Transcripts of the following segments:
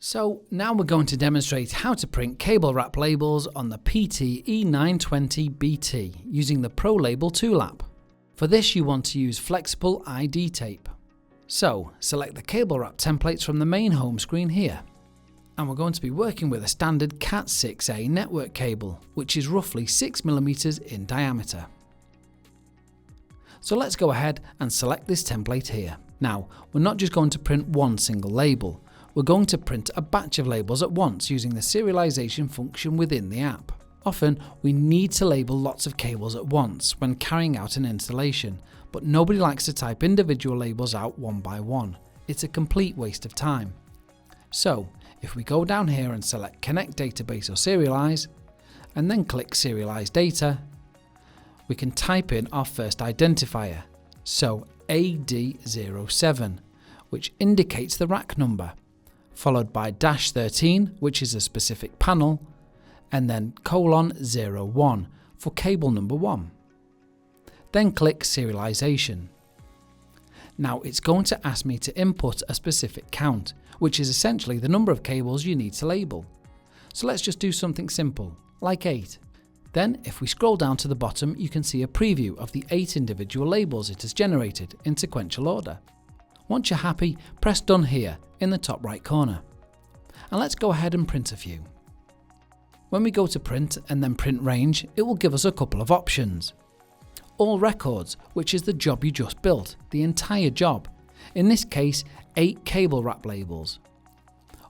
So now we're going to demonstrate how to print cable wrap labels on the PT-E920BT using the Pro Label Tool-app. For this you want to use flexible ID tape. So select the cable wrap templates from the main home screen here. And we're going to be working with a standard Cat6a network cable, which is roughly 6mm in diameter. So let's go ahead and select this template here. Now, we're not just going to print one single label. We're going to print a batch of labels at once using the serialization function within the app. Often, we need to label lots of cables at once when carrying out an installation, but nobody likes to type individual labels out one by one. It's a complete waste of time. So, if we go down here and select Connect Database or Serialize, and then click Serialize Data, we can type in our first identifier, so AD07, which indicates the rack number, followed by -13, which is a specific panel, and then :01 for cable number 1. Then click Serialization. Now it's going to ask me to input a specific count, which is essentially the number of cables you need to label. So let's just do something simple, like 8. Then if we scroll down to the bottom, you can see a preview of the 8 individual labels it has generated in sequential order. Once you're happy, press Done here in the top right corner. And let's go ahead and print a few. When we go to Print and then Print Range, it will give us a couple of options. All records, which is the job you just built, the entire job. In this case, 8 cable wrap labels.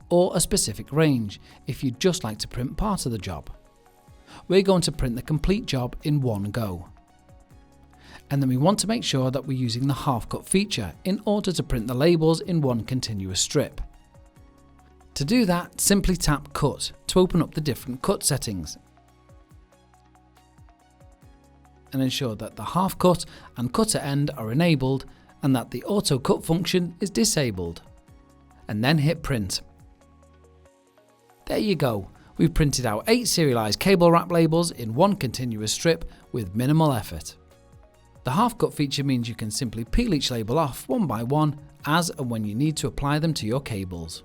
Or a specific range, if you'd just like to print part of the job. We're going to print the complete job in one go. And then we want to make sure that we're using the half cut feature in order to print the labels in one continuous strip. To do that, simply tap Cut to open up the different cut settings and ensure that the half cut and cutter end are enabled and that the auto cut function is disabled. And then hit Print. There you go. We've printed out 8 serialized cable wrap labels in one continuous strip with minimal effort. The half cut feature means you can simply peel each label off one by one as and when you need to apply them to your cables.